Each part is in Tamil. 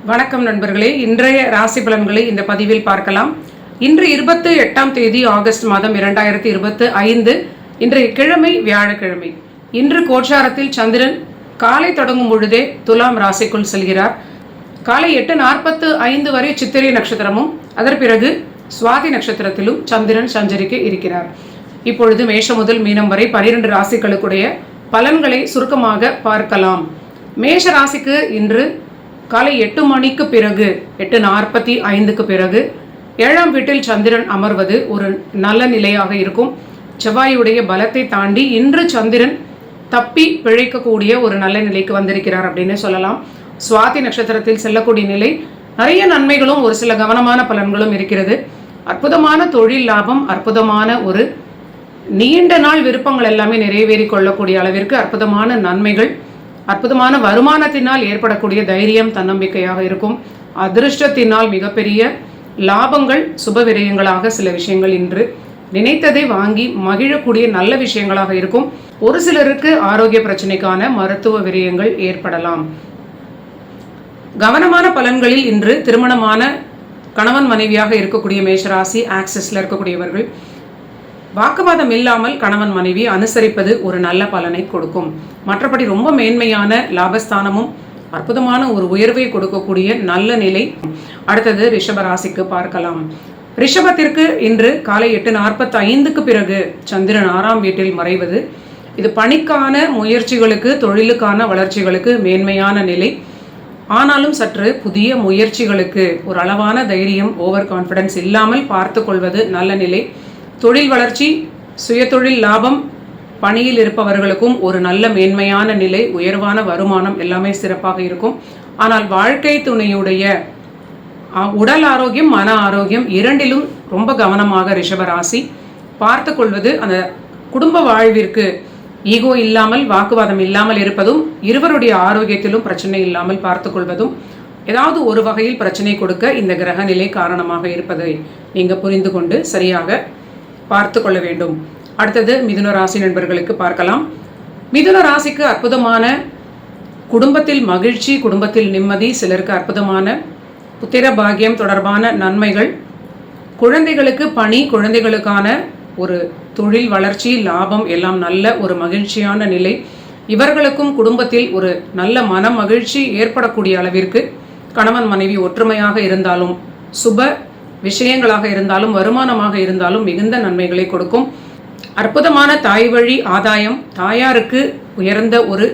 வணக்கம் நண்பர்களே, இன்றைய ராசி பலன்களை இந்த பதிவில் பார்க்கலாம். இன்று 28ஆம் தேதி ஆகஸ்ட் மாதம் 2025. இன்றைய கிழமை வியாழக்கிழமை. இன்று கோச்சாரத்தில் சந்திரன் காலை தொடங்கும் பொழுதே துலாம் ராசிக்குள் செல்கிறார். காலை 8:45 வரை சித்திரை நட்சத்திரமும் அதன் பிறகு சுவாதி நட்சத்திரத்திலும் சந்திரன் சஞ்சரிக்க இருக்கிறார். இப்பொழுது மேஷம் முதல் மீனம் வரை 12 ராசிகளுக்குடைய பலன்களை சுருக்கமாக பார்க்கலாம். மேஷ ராசிக்கு இன்று காலை 8 மணிக்கு பிறகு 8:45க்கு பிறகு 7ஆம் வீட்டில் சந்திரன் அமர்வது ஒரு நல்ல நிலையாக இருக்கும். செவ்வாயுடைய பலத்தை தாண்டி இன்று சந்திரன் தப்பி பிழைக்கக்கூடிய ஒரு நல்ல நிலைக்கு வந்திருக்கிறார் அப்படின்னு சொல்லலாம். சுவாதி நட்சத்திரத்தில் செல்லக்கூடிய நிலை நிறைய நன்மைகளும் ஒரு சில கவனமான பலன்களும் இருக்கிறது. அற்புதமான தொழில் லாபம், அற்புதமான ஒரு நீண்ட நாள் விருப்பங்கள் எல்லாமே நிறைவேறி கொள்ளக்கூடிய அளவிற்கு அற்புதமான நன்மைகள், அற்புதமான வருமானத்தினால் ஏற்படக்கூடிய தைரியம், தன்னம்பிக்கையாக இருக்கும். அதிருஷ்டத்தினால் மிகப்பெரிய லாபங்கள், சுப விரயங்களாக சில விஷயங்கள் இன்று நினைத்ததை வாங்கி மகிழக்கூடிய நல்ல விஷயங்களாக இருக்கும். ஒரு சிலருக்கு ஆரோக்கிய பிரச்சனைக்கான மருத்துவ விரயங்கள் ஏற்படலாம். கவனமான பலன்களில் இன்று திருமணமான கணவன் மனைவியாக இருக்கக்கூடிய மேஷராசி ஆக்சிஸ்ல இருக்கக்கூடியவர்கள் வாக்குவாதம் இல்லாமல் கணவன் மனைவி அனுசரிப்பது ஒரு நல்ல பலனை கொடுக்கும். மற்றபடி ரொம்ப மேன்மையான லாபஸ்தானமும் அற்புதமான ஒரு உயர்வை கொடுக்கக்கூடிய நல்ல நிலை. அடுத்தது ரிஷப ராசிக்கு பார்க்கலாம். ரிஷபத்திற்கு இன்று காலை 8:45க்கு பிறகு சந்திரன் 6ஆம் வீட்டில் மறைவது இது பணிக்கான முயற்சிகளுக்கு, தொழிலுக்கான வளர்ச்சிகளுக்கு மேன்மையான நிலை. ஆனாலும் சற்று புதிய முயற்சிகளுக்கு ஒரு அளவான தைரியம், ஓவர் கான்ஃபிடன்ஸ் இல்லாமல் பார்த்து கொள்வது நல்ல நிலை. தொழில் வளர்ச்சி, சுயதொழில் லாபம், பணியில் இருப்பவர்களுக்கும் ஒரு நல்ல மேன்மையான நிலை, உயர்வான வருமானம் எல்லாமே சிறப்பாக இருக்கும். ஆனால் வாழ்க்கை துணையுடைய உடல் ஆரோக்கியம், மன ஆரோக்கியம் இரண்டிலும் ரொம்ப கவனமாக ரிஷபராசி பார்த்து கொள்வது, அந்த குடும்ப வாழ்விற்கு ஈகோ இல்லாமல், வாக்குவாதம் இல்லாமல் இருப்பதும், இருவருடைய ஆரோக்கியத்திலும் பிரச்சனை இல்லாமல் பார்த்து கொள்வதும், ஏதாவது ஒரு வகையில் பிரச்சனை கொடுக்க இந்த கிரக நிலை காரணமாக இருப்பதை நீங்கள் புரிந்து கொண்டு சரியாக பார்த்து கொள்ள வேண்டும். அடுத்தது மிதுன ராசி நண்பர்களுக்கு பார்க்கலாம். மிதுன ராசிக்கு அற்புதமான குடும்பத்தில் மகிழ்ச்சி, குடும்பத்தில் நிம்மதி, சிலருக்கு அற்புதமான புத்திர பாக்கியம் தொடர்பான நன்மைகள், குழந்தைகளுக்கு பணி, குழந்தைகளுக்கான ஒரு தொழில் வளர்ச்சி, லாபம் எல்லாம் நல்ல ஒரு மகிழ்ச்சியான நிலை. இவர்களுக்கும் குடும்பத்தில் ஒரு நல்ல மன மகிழ்ச்சி ஏற்படக்கூடிய அளவிற்கு கணவன் மனைவி ஒற்றுமையாக இருந்தாலும், சுப விஷயங்களாக இருந்தாலும், வருமானமாக இருந்தாலும் மிகுந்த நன்மைகளை கொடுக்கும். அற்புதமான தாய் வழி ஆதாயம், தாயாருக்கு உயர்ந்த ஒரு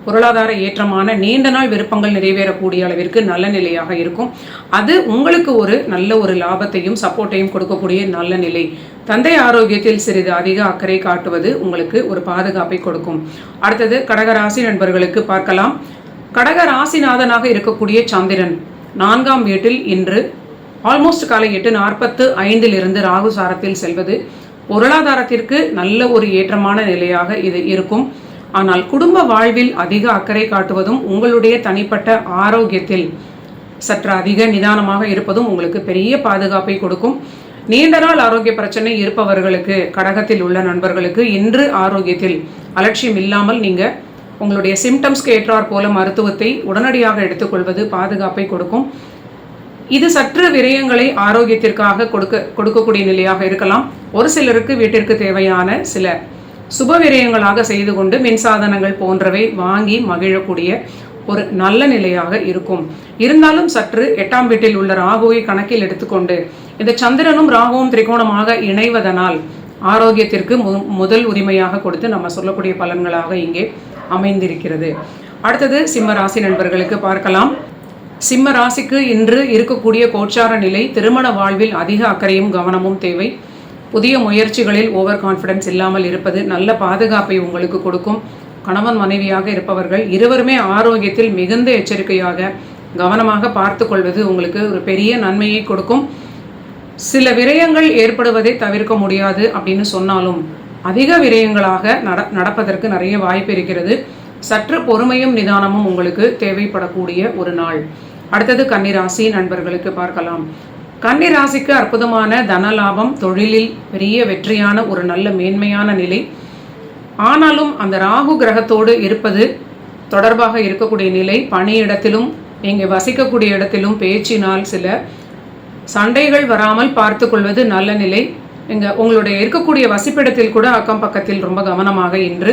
பொருளாதார ஏற்றமான நீண்ட நாள் விருப்பங்கள் நிறைவேறக்கூடிய அளவிற்கு நல்ல நிலையாக இருக்கும். அது உங்களுக்கு ஒரு நல்ல ஒரு லாபத்தையும் சப்போர்ட்டையும் கொடுக்கக்கூடிய நல்ல நிலை. தந்தை ஆரோக்கியத்தில் சிறிது அதிக அக்கறை காட்டுவது உங்களுக்கு ஒரு பாதுகாப்பை கொடுக்கும். அடுத்தது கடகராசி நண்பர்களுக்கு பார்க்கலாம். கடக ராசிநாதனாக இருக்கக்கூடிய சந்திரன் 4ஆம் வீட்டில் இன்று ஆல்மோஸ்ட் காலை 8:45 ராகு சாரத்தில் செல்வது பொருளாதாரத்திற்கு நல்ல ஒரு ஏற்றமான நிலையாக இது இருக்கும். ஆனால் குடும்ப வாழ்வில் அதிக அக்கறை காட்டுவதும், உங்களுடைய தனிப்பட்ட ஆரோக்கியத்தில் சற்று அதிக நிதானமாக இருப்பதும் உங்களுக்கு பெரிய பாதுகாப்பை கொடுக்கும். நீண்ட நாள் ஆரோக்கிய பிரச்சனை இருப்பவர்களுக்கு, கடகத்தில் உள்ள நண்பர்களுக்கு இன்று ஆரோக்கியத்தில் அலட்சியம் இல்லாமல் நீங்கள் உங்களுடைய சிம்டம்ஸ்க்கு ஏற்றாற் போல மருத்துவத்தை உடனடியாக எடுத்துக்கொள்வது பாதுகாப்பை கொடுக்கும். இது சற்று விரயங்களை ஆரோக்கியத்திற்காக கொடுக்கக்கூடிய நிலையாக இருக்கலாம். ஒரு சிலருக்கு வீட்டிற்கு தேவையான சில சுப விரயங்களாக செய்து கொண்டு மின்சாதனங்கள் போன்றவை வாங்கி மகிழக்கூடிய ஒரு நல்ல நிலையாக இருக்கும். இருந்தாலும் சற்று 8ஆம் வீட்டில் உள்ள ராகுவை கணக்கில் எடுத்துக்கொண்டு இந்த சந்திரனும் ராகுவும் திரிகோணமாக இணைவதனால் ஆரோக்கியத்திற்கு முதல் உரிமையாக கொடுத்து நம்ம சொல்லக்கூடிய பலன்களாக இங்கே அமைந்திருக்கிறது. அடுத்தது சிம்ம ராசி நண்பர்களுக்கு பார்க்கலாம். சிம்ம ராசிக்கு இன்று இருக்கக்கூடிய கோச்சார நிலை திருமண வாழ்வில் அதிக அக்கறையும் கவனமும் தேவை. புதிய முயற்சிகளில் ஓவர் கான்ஃபிடன்ஸ் இல்லாமல் இருப்பது நல்ல பாதுகாப்பை உங்களுக்கு கொடுக்கும். கணவன் மனைவியாக இருப்பவர்கள் இருவருமே ஆரோக்கியத்தில் மிகுந்த எச்சரிக்கையாக கவனமாக பார்த்து கொள்வது உங்களுக்கு ஒரு பெரிய நன்மையை கொடுக்கும். சில விரயங்கள் ஏற்படுவதை தவிர்க்க முடியாது அப்படின்னு சொன்னாலும் அதிக விரயங்களாக நடப்பதற்கு நிறைய வாய்ப்பு இருக்கிறது. சற்று பொறுமையும் நிதானமும் உங்களுக்கு தேவைப்படக்கூடிய ஒரு நாள். அடுத்தது கன்னிராசி நண்பர்களுக்கு பார்க்கலாம். கன்னிராசிக்கு அற்புதமான தனலாபம், தொழிலில் பெரிய வெற்றியான ஒரு நல்ல மேன்மையான நிலை. ஆனாலும் அந்த ராகு கிரகத்தோடு இருப்பது தொடர்பாக இருக்கக்கூடிய நிலை, பணியிடத்திலும் நீங்கள் வசிக்கக்கூடிய இடத்திலும் பேச்சினால் சில சண்டைகள் வராமல் பார்த்து கொள்வது நல்ல நிலை. உங்களுடைய இருக்கக்கூடிய வசிப்பிடத்தில் கூட அக்கம் பக்கத்தில் ரொம்ப கவனமாக இன்று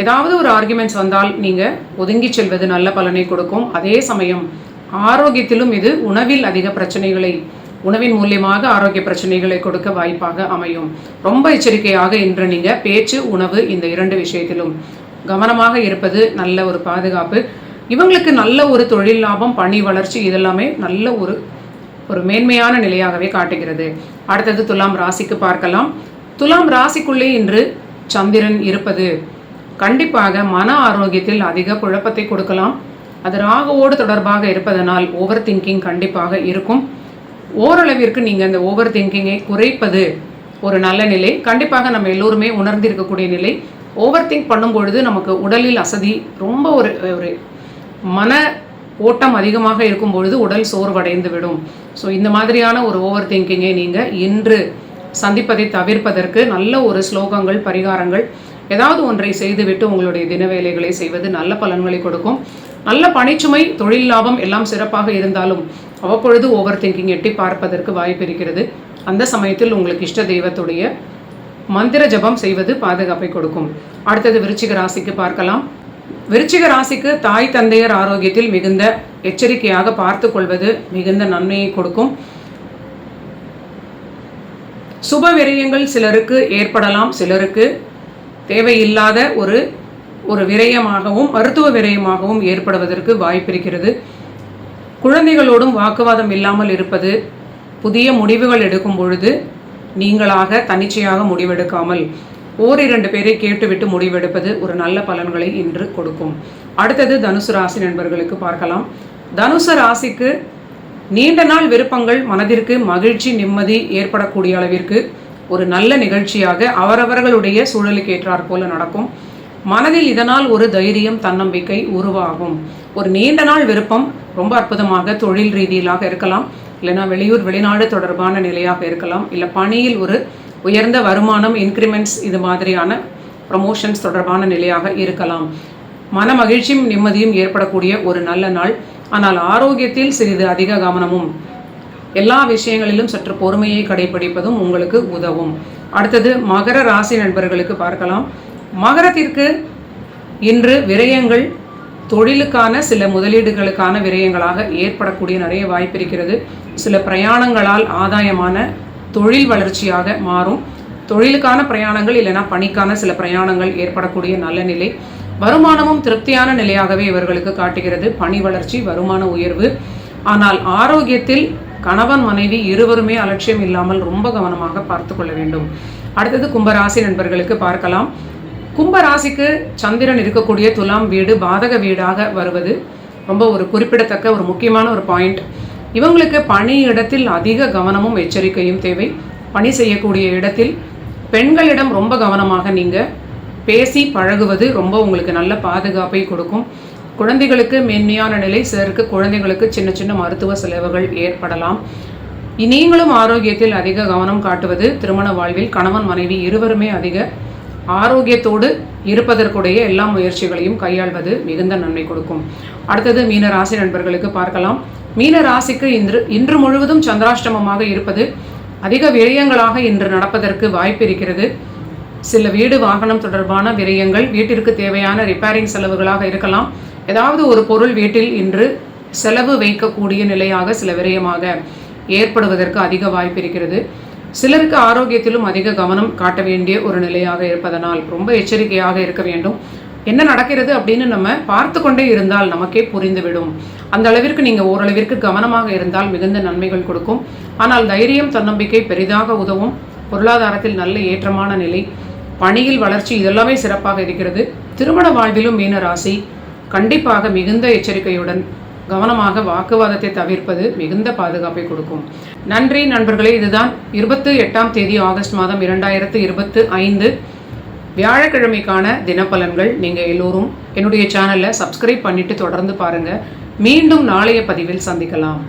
ஏதாவது ஒரு ஆர்குமெண்ட்ஸ் வந்தால் நீங்கள் ஒதுங்கி செல்வது நல்ல பலனை கொடுக்கும். அதே சமயம் ஆரோக்கியத்திலும் இது உணவில் அதிக பிரச்சனைகளை, உணவின் மூலியமாக ஆரோக்கிய பிரச்சனைகளை கொடுக்க வாய்ப்பாக அமையும். ரொம்ப எச்சரிக்கையாக இன்று நீங்கள் பேச்சு, உணவு இந்த 2 விஷயத்திலும் கவனமாக இருப்பது நல்ல ஒரு பாதுகாப்பு. இவங்களுக்கு நல்ல ஒரு தொழில் லாபம், பணி வளர்ச்சி இதெல்லாமே நல்ல ஒரு மேன்மையான நிலையாகவே காட்டுகிறது. அடுத்தது துலாம் ராசிக்கு பார்க்கலாம். துலாம் ராசிக்குள்ளே இன்று சந்திரன் இருப்பது கண்டிப்பாக மன ஆரோக்கியத்தில் அதிக குழப்பத்தை கொடுக்கலாம். அது ராகுவோடு தொடர்பாக இருப்பதனால் ஓவர் திங்கிங் கண்டிப்பாக இருக்கும். ஓரளவிற்கு நீங்கள் அந்த ஓவர் திங்கிங்கை குறைப்பது ஒரு நல்ல நிலை. கண்டிப்பாக நம்ம எல்லோருமே உணர்ந்திருக்கக்கூடிய நிலை. ஓவர் திங்க் பண்ணும்பொழுது நமக்கு உடலில் அசதி, ரொம்ப ஒரு மன ஓட்டம் அதிகமாக இருக்கும் பொழுது உடல் சோர்வடைந்து விடும். ஸோ இந்த மாதிரியான ஒரு ஓவர் திங்கிங்கை நீங்கள் இன்று சந்திப்பதை தவிர்ப்பதற்கு நல்ல ஒரு ஸ்லோகங்கள், பரிகாரங்கள் ஏதாவது ஒன்றை செய்துவிட்டு உங்களுடைய தின வேலைகளை செய்வது நல்ல பலன்களை கொடுக்கும். நல்ல பணிச்சுமை, தொழில் லாபம் எல்லாம் சிறப்பாக இருந்தாலும் அவ்வப்பொழுது ஓவர் திங்கிங் எட்டி பார்ப்பதற்கு வாய்ப்பு இருக்கிறது. அந்த சமயத்தில் உங்களுக்கு இஷ்ட தெய்வத்துடைய மந்திர ஜபம் செய்வது பாதுகாப்பை கொடுக்கும். அடுத்தது விருச்சிக ராசிக்கு பார்க்கலாம். விருச்சிக ராசிக்கு தாய் தந்தையர் ஆரோக்கியத்தில் மிகுந்த எச்சரிக்கையாக பார்த்து கொள்வது மிகுந்த நன்மையை கொடுக்கும். சுப விரயங்கள் சிலருக்கு ஏற்படலாம், சிலருக்கு தேவையில்லாத ஒரு விரயமாகவும் மருத்துவ விரயமாகவும் ஏற்படுவதற்கு வாய்ப்பிருக்கிறது. குழந்தைகளோடும் வாக்குவாதம் இல்லாமல் இருப்பது, புதிய முடிவுகள் எடுக்கும் பொழுது நீங்களாக தன்னிச்சையாக முடிவெடுக்காமல் 1-2 பேரை கேட்டுவிட்டு முடிவெடுப்பது ஒரு நல்ல பலன்களை இன்று கொடுக்கும். அடுத்தது தனுசு ராசி நண்பர்களுக்கு பார்க்கலாம். தனுசு ராசிக்கு நீண்ட நாள் விருப்பங்கள் மனதிற்கு மகிழ்ச்சி, நிம்மதி ஏற்படக்கூடிய அளவிற்கு ஒரு நல்ல நிகழ்ச்சியாக அவரவர்களுடைய சூழலுக்கு ஏற்றாற் போல நடக்கும். மனதில் இதனால் ஒரு தைரியம், தன்னம்பிக்கை உருவாகும். ஒரு நீண்ட நாள் விருப்பம் ரொம்ப அற்புதமாக தொழில் ரீதியிலாக இருக்கலாம், இல்லைனா வெளியூர் வெளிநாடு தொடர்பான நிலையாக இருக்கலாம், இல்லை பணியில் ஒரு உயர்ந்த வருமானம், இன்க்ரிமெண்ட்ஸ் இது மாதிரியான ப்ரமோஷன்ஸ் தொடர்பான நிலையாக இருக்கலாம். மன மகிழ்ச்சியும் நிம்மதியும் ஏற்படக்கூடிய ஒரு நல்ல நாள். ஆனால் ஆரோக்கியத்தில் சிறிது அதிக கவனமும் எல்லா விஷயங்களிலும் சற்று பொறுமையை கடைபிடிப்பதும் உங்களுக்கு உதவும். அடுத்தது மகர ராசி நண்பர்களுக்கு பார்க்கலாம். மகரத்திற்கு இன்று விரயங்கள் தொழிலுக்கான சில முதலீடுகளுக்கான விரயங்களாக ஏற்படக்கூடிய நிறைய வாய்ப்பு இருக்கிறது. சில பிரயாணங்களால் ஆதாயமான தொழில் வளர்ச்சியாக மாறும். தொழிலுக்கான பிரயாணங்கள் இல்லைனா பணிக்கான சில பிரயாணங்கள் ஏற்படக்கூடிய நல்ல நிலை. வருமானமும் திருப்தியான நிலையாகவே இவர்களுக்கு காட்டுகிறது. பணி வளர்ச்சி, வருமான உயர்வு. ஆனால் ஆரோக்கியத்தில் கணவன் மனைவி இருவருமே அலட்சியம் இல்லாமல் ரொம்ப கவனமாக பார்த்து கொள்ள வேண்டும். அடுத்தது கும்பராசி நண்பர்களுக்கு பார்க்கலாம். கும்பராசிக்கு சந்திரன் இருக்கக்கூடிய துலாம் வீடு பாதக வீடாக வருவது ரொம்ப ஒரு குறிப்பிடத்தக்க ஒரு முக்கியமான ஒரு பாயிண்ட். இவங்களுக்கு பணி இடத்தில் அதிக கவனமும் எச்சரிக்கையும் தேவை. பணி செய்யக்கூடிய இடத்தில் பெண்களிடம் ரொம்ப கவனமாக நீங்கள் பேசி பழகுவது ரொம்ப உங்களுக்கு நல்ல பாதுகாப்பை கொடுக்கும். குழந்தைகளுக்கு மென்மையான நிலை, சிலருக்கு குழந்தைகளுக்கு சின்ன சின்ன மருத்துவ செலவுகள் ஏற்படலாம். நீங்களும் ஆரோக்கியத்தில் அதிக கவனம் காட்டுவது, திருமண வாழ்வில் கணவன் மனைவி இருவருமே அதிக ஆரோக்கியத்தோடு இருப்பதற்குடைய எல்லா முயற்சிகளையும் கையாள்வது மிகுந்த நன்மை கொடுக்கும். அடுத்தது மீன ராசி நண்பர்களுக்கு பார்க்கலாம். மீன ராசிக்கு இன்று முழுவதும் சந்திராஷ்டமமாக இருப்பது அதிக விரயங்களாக இன்று நடப்பதற்கு வாய்ப்பு இருக்கிறது. சில வீடு வாகனம் தொடர்பான விரயங்கள், வீட்டிற்கு தேவையான ரிப்பேரிங் செலவுகளாக இருக்கலாம். ஏதாவது ஒரு பொருள் வீட்டில் இன்று செலவு வைக்கக்கூடிய நிலையாக சில விரயமாக ஏற்படுவதற்கு அதிக வாய்ப்பு இருக்கிறது. சிலருக்கு ஆரோக்கியத்திலும் அதிக கவனம் காட்ட வேண்டிய ஒரு நிலையாக இருப்பதனால் ரொம்ப எச்சரிக்கையாக இருக்க வேண்டும். என்ன நடக்கிறது அப்படின்னு நம்ம பார்த்து கொண்டே இருந்தால் நமக்கே புரிந்துவிடும். அந்த அளவிற்கு நீங்கள் ஓரளவிற்கு கவனமாக இருந்தால் மிகுந்த நன்மைகள் கொடுக்கும். ஆனால் தைரியம், தன்னம்பிக்கை பெரிதாக உதவும். பொருளாதாரத்தில் நல்ல ஏற்றமான நிலை, பணியில் வளர்ச்சி இதெல்லாமே சிறப்பாக இருக்கிறது. திருமண வாழ்விலும் மீன ராசி கண்டிப்பாக மிகுந்த எச்சரிக்கையுடன் கவனமாக வாக்குவாதத்தை தவிர்ப்பது மிகுந்த பாதுகாப்பை கொடுக்கும். நன்றி நண்பர்களே. இதுதான் 28ஆம் தேதி ஆகஸ்ட் மாதம் 2025 வியாழக்கிழமைக்கான தினப்பலன்கள். நீங்கள் எல்லோரும் என்னுடைய சேனலை சப்ஸ்கிரைப் பண்ணிட்டு தொடர்ந்து பாருங்கள். மீண்டும் நாளைய பதிவில் சந்திக்கலாம்.